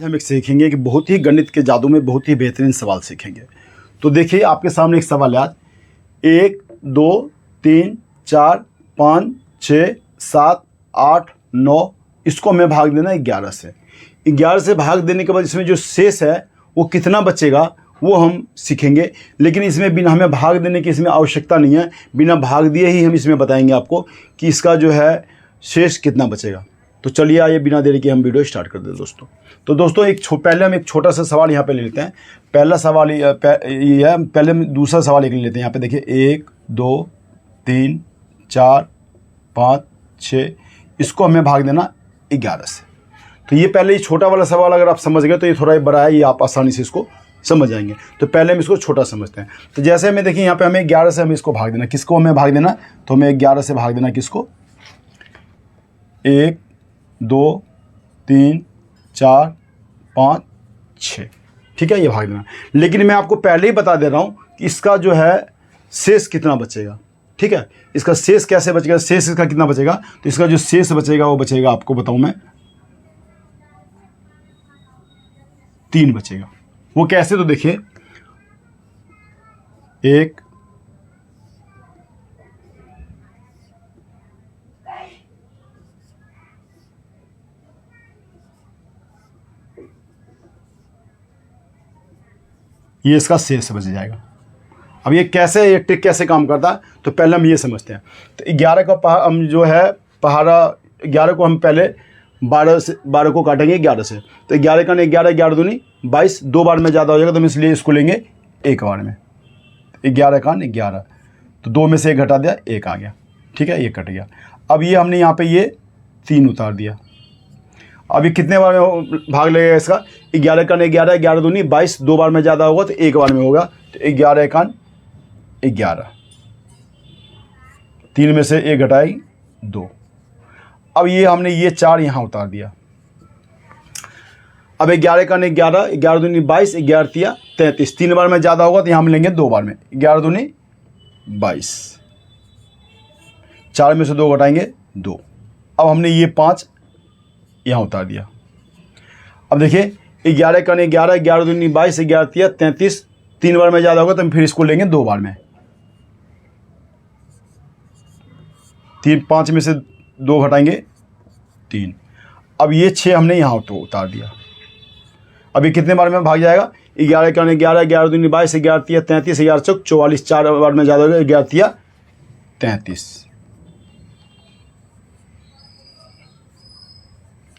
हम एक सीखेंगे कि बहुत ही गणित के जादू में बहुत ही बेहतरीन सवाल सीखेंगे। तो देखिए आपके सामने एक सवाल है आज 1 2 3 4 5 6 7 8 9 इसको हमें भाग देना 11 से। 11 से भाग देने के बाद इसमें जो शेष है वो कितना बचेगा वो हम सीखेंगे। लेकिन इसमें बिना हमें भाग देने की इसमें आवश्यकता नहीं है, बिना भाग दिए ही हम इसमें बताएंगे आपको कि इसका जो है शेष कितना बचेगा। तो चलिए आइए बिना देरी के हम वीडियो स्टार्ट कर दें दोस्तों। तो दोस्तों पहले हम एक छोटा सा सवाल यहाँ पे ले लेते हैं। पहला सवाल ये है, पहले हम दूसरा सवाल एक ले लेते हैं। यहाँ पे देखिए 1 2 3 4 5 6 इसको हमें भाग देना 11 से। तो ये पहले ही छोटा वाला सवाल अगर आप समझ गए तो ये थोड़ा बड़ा है, ये आप आसानी से इसको समझ जाएंगे। तो पहले हम इसको छोटा समझते हैं। तो जैसे हमें देखिए यहाँ पे हमें 11 से हमें इसको भाग देना, किसको हमें भाग देना, तो हमें 11 से भाग देना किसको, 1 2 3 4 5 6, ठीक है, ये भाग देना। लेकिन मैं आपको पहले ही बता दे रहा हूँ कि इसका जो है शेष कितना बचेगा, ठीक है। इसका शेष कैसे बचेगा, शेष इसका कितना बचेगा, तो इसका जो शेष बचेगा वो बचेगा, आपको बताऊँ मैं, 3 बचेगा। वो कैसे, तो देखिए 1 ये इसका शेष बच जाएगा। अब ये कैसे, ये ट्रिक कैसे काम करता है, तो पहले हम ये समझते हैं। तो 11 का हम जो है पहाड़ा 11 को हम पहले 12 को काटेंगे 11 से। तो 11 का 11 11 दूनी 22, 2 बार में ज़्यादा हो जाएगा तो हम इसलिए इसको लेंगे एक बार में। 11 का 11, तो 2 में से 1 घटा दिया, 1 आ गया, ठीक है, ये कट गया। अब ये हमने यहाँ पे ये 3 उतार दिया। अब ये कितने बार में भाग लगेगा इसका, 11 का 11 11 दूनी 22, 2 बार में ज़्यादा होगा तो 1 बार में होगा। तो 11 का 11, 3 में से 1 घटाई 2। अब ये हमने ये 4 यहाँ उतार दिया। अब 11 का 11 11 दूनी 22, 11 तिया 33, 3 बार में ज़्यादा होगा तो यहाँ हम लेंगे 2 बार में, 11 दूनी 22, 4 में से 2 घटाएंगे 2। अब हमने ये 5 यहाँ उतार दिया। अब देखिए 11 का 11 11 दूनी 22, 11 तिया 33, 3 बार में ज़्यादा होगा तो हम फिर इसको लेंगे 2 बार में, 5 में से 2 घटाएंगे 3। अब ये 6 हमने यहाँ तो उतार दिया। अब ये कितने बार में भाग जाएगा, 11 का 11 11 दूनी 22, 11 तिया 33, 11 चौक 44, 4 बार में ज़्यादा होगा, 11 तिया 33।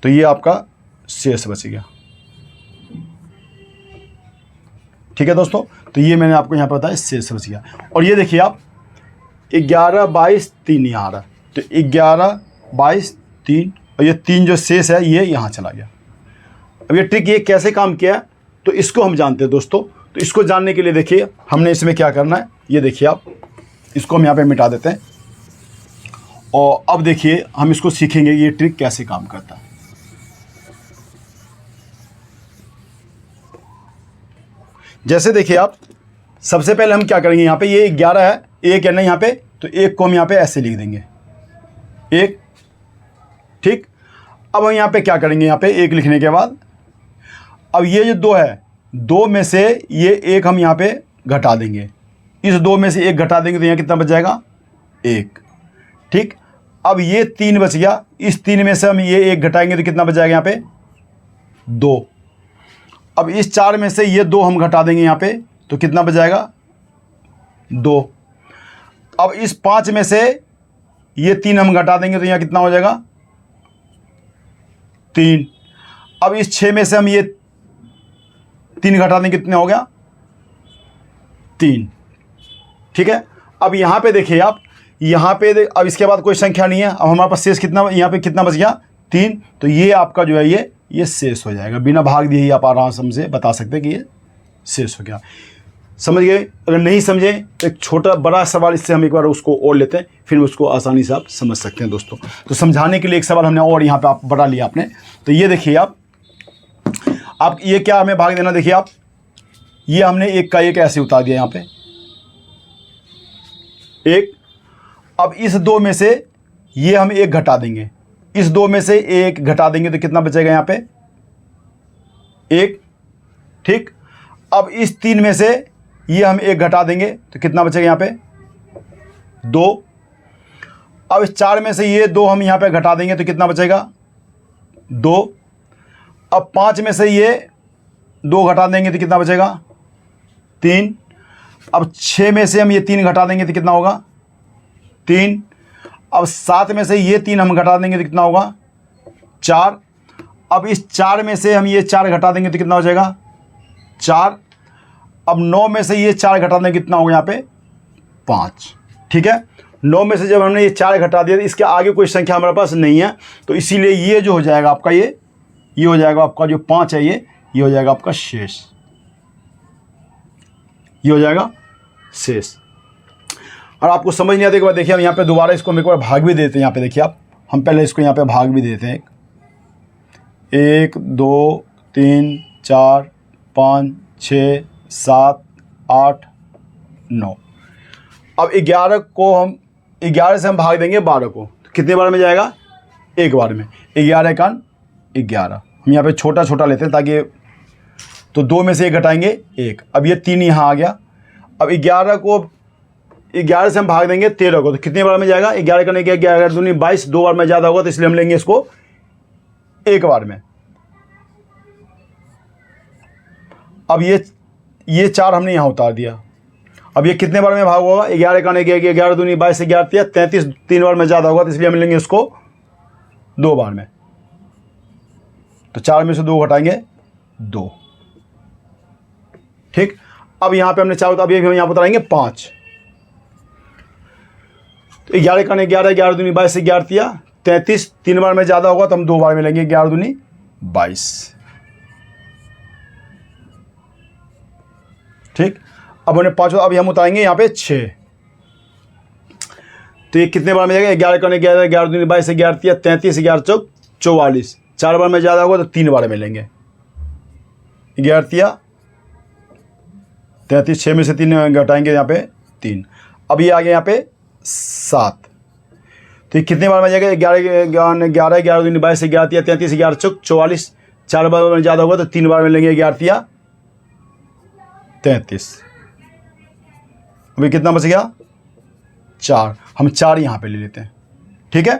तो ये आपका शेष बच गया, ठीक है दोस्तों। तो ये मैंने आपको यहाँ पर बताया शेष बच गया। और ये देखिए आप 11 22 3 यहाँ आ रहा है, तो 11 22 3 और ये 3 जो शेष है ये यहाँ चला गया। अब ये ट्रिक ये कैसे काम किया है तो इसको हम जानते हैं दोस्तों। तो इसको जानने के लिए देखिए हमने इसमें क्या करना है, ये देखिए आप, इसको हम यहाँ पे मिटा देते हैं। और अब देखिए हम इसको सीखेंगे ये ट्रिक कैसे काम करता है। जैसे देखिए आप, सबसे पहले हम क्या करेंगे, यहाँ पे ये 11 है, 1 है ना यहाँ पे, तो 1 को हम यहाँ पे ऐसे लिख देंगे 1, ठीक। अब हम यहाँ पे क्या करेंगे, यहाँ पे 1 लिखने के बाद अब ये जो 2 है, 2 में से ये 1 हम यहाँ पे घटा देंगे, इस 2 में से 1 घटा देंगे तो यहाँ कितना बच जाएगा 1, ठीक। अब ये 3 बच गया, इस 3 में से हम ये 1 घटाएंगे तो कितना बच जाएगा यहाँ पे 2। अब इस 4 में से ये 2 हम घटा देंगे यहाँ पे तो कितना बच जाएगा 2। अब इस 5 में से ये 3 हम घटा देंगे तो यहाँ कितना हो जाएगा 3। अब इस 6 में से हम ये 3 घटा देंगे, कितने हो गया 3, ठीक है। अब यहाँ पे देखिए आप, यहाँ पे अब इसके बाद कोई संख्या नहीं है। अब हमारे पास शेष कितना, यहाँ पे कितना बच गया 3। तो ये आपका जो है ये शेष हो जाएगा। बिना भाग दिए ही आप आराम से बता सकते हैं कि ये शेष हो गया। समझ गए? अगर नहीं समझे तो एक छोटा बड़ा सवाल इससे हम एक बार उसको और लेते हैं, फिर उसको आसानी से आप समझ सकते हैं दोस्तों। तो समझाने के लिए एक सवाल हमने और यहाँ पे आप बढ़ा लिया आपने। तो ये देखिए आप ये क्या हमें भाग देना, देखिए आप, ये हमने 1 का 1 ऐसे उतार दिया यहाँ पे 1। अब इस 2 में से ये हम 1 घटा देंगे, इस 2 में से 1 घटा देंगे तो कितना बचेगा यहाँ पे 1, ठीक। अब इस 3 में से ये हम 1 घटा देंगे तो कितना बचेगा यहाँ पे 2। अब इस 4 में से ये 2 हम यहाँ पे घटा देंगे तो कितना बचेगा 2। अब 5 में से ये 2 घटा देंगे तो कितना बचेगा 3। अब 6 में से हम ये 3 घटा देंगे तो कितना होगा 3। अब 7 में से ये 3 हम घटा देंगे तो कितना होगा 4। अब इस 4 में से हम ये 4 घटा देंगे तो कितना हो जाएगा 4। अब 9 में से ये 4 घटा देंगे कितना होगा यहाँ पे 5, ठीक है। 9 में से जब हमने ये 4 घटा दिया तो इसके आगे कोई संख्या हमारे पास नहीं है, तो इसीलिए ये जो हो जाएगा आपका ये हो जाएगा आपका जो 5 है ये हो जाएगा आपका शेष, ये हो जाएगा शेष। और आपको समझ नहीं आता एक बार देखिए, हम यहाँ पे दोबारा इसको हम एक बार भाग भी देते हैं। यहाँ पे देखिए आप, हम पहले इसको यहाँ पे भाग भी देते हैं। 1 2 3 4 5 6 7 8 9। अब 11 को हम 11 से हम भाग देंगे 12 को, तो कितने बार में जाएगा 1 बार में। 11 का 11, हम यहाँ पे छोटा छोटा लेते हैं ताकि, तो 2 में से 1 घटाएंगे 1। अब ये 3 यहाँ आ गया। अब 11 को 11 से हम भाग देंगे 13 को, तो कितने बार में जाएगा 11 का 11 दूनी 22, 2 बार में ज़्यादा होगा तो इसलिए हम लेंगे इसको 1 बार में। अब ये 4 हमने यहाँ उतार दिया। अब ये कितने बार में भाग होगा 11 का 11 दूनी 22, 11 33, 3 बार में ज़्यादा होगा तो इसलिए हम लेंगे इसको 2 बार में। तो 4 में से 2 घटाएंगे 2, ठीक। अब यहाँ पे हमने 4, अब ये हम यहाँ पर उतारेंगे 5। तो 11 का 11 दूनी 22, 11 33, 3 बार में ज़्यादा होगा तो हम 2 बार में लेंगे 11 दूनी 22, ठीक। अब हमने 5, अब हम उतारेंगे यहाँ पे 6। तो ये कितने बार में जाएगा 11 का 11 दूनी 22, 11 33, 11 चौक 44, 4 बार में ज़्यादा होगा तो 3 बार में लेंगे 11 33, 6 में से 3 घटाएंगे यहाँ पे 3। अब ये आ गया यहाँ पे 7। तो ये कितने बार में जाएगा 11 दूनी 22, 11 33, 11 चौक 44, 4 बार में ज़्यादा होगा तो 3 बार में लेंगे 11 33। अभी कितना बच गया 4, हम 4 यहाँ पे ले लेते हैं, ठीक है।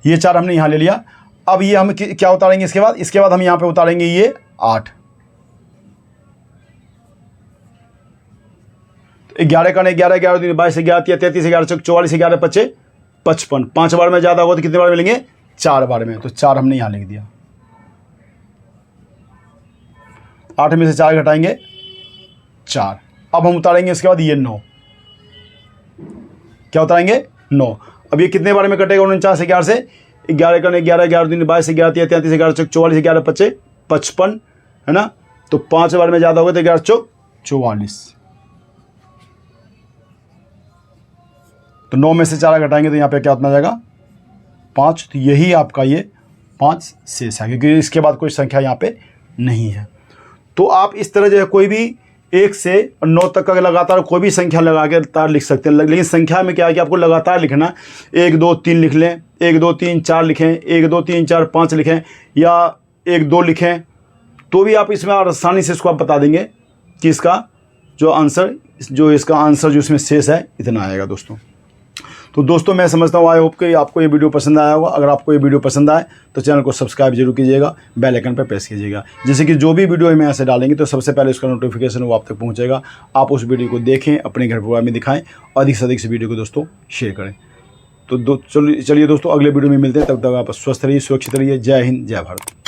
ये 4 हमने यहाँ ले लिया। अब ये हम क्या उतारेंगे इसके बाद हम यहाँ पे उतारेंगे ये 8। 11 का 11 दूनी 22, 11 33, 11 चौक 44, 11 25, 55, 5 बार में ज़्यादा होगा तो कितने बार में लेंगे 4 बार में। तो 4 हमने यहाँ लिख दिया। 8 में से 4 घटाएंगे 4। अब हम उतारेंगे इसके बाद ये 9, क्या उतारेंगे 9। अब ये कितने बार में कटेगा 49 11 से 11 का 11 दूनी 22, 11 33, 11 चौक 44, 11 25, 55, है ना। तो 5 बार में ज़्यादा होगा तो 11 चौक 44। तो 9 में से 4 घटाएंगे तो यहाँ पे क्या उतना जाएगा 5। तो यही आपका ये 5 शेष है, क्योंकि इसके बाद कोई संख्या यहाँ पे नहीं है। तो आप इस तरह जो है कोई भी 1 से 9 तक का लगातार कोई भी संख्या लगा के लगातार लिख सकते हैं। लेकिन संख्या में क्या है कि आपको लगातार लिखना, 1 2 3 लिख लें, 1 2 3 4 लिखें, 1 2 3 4 5 लिखें, या 1 2 लिखें, तो भी आप इसमें आसानी से इसको आप बता देंगे कि इसका जो आंसर जो इसमें शेष है इतना आएगा दोस्तों। तो दोस्तों मैं समझता हूँ, आई होप कि आपको ये वीडियो पसंद आया होगा। अगर आपको ये वीडियो पसंद आए तो चैनल को सब्सक्राइब जरूर कीजिएगा, बेल आइकन पर प्रेस कीजिएगा, जैसे कि जो भी वीडियो हम यहाँ से डालेंगे तो सबसे पहले उसका नोटिफिकेशन वो आप तक पहुँचेगा। आप उस वीडियो को देखें, अपने घर परिवार में दिखाएं, अधिक से अधिक इस वीडियो को दोस्तों शेयर करें। तो चलिए दोस्तों, अगले वीडियो में मिलते हैं, तब तक आप स्वस्थ रहिए, सुरक्षित रहिए। जय हिंद, जय भारत।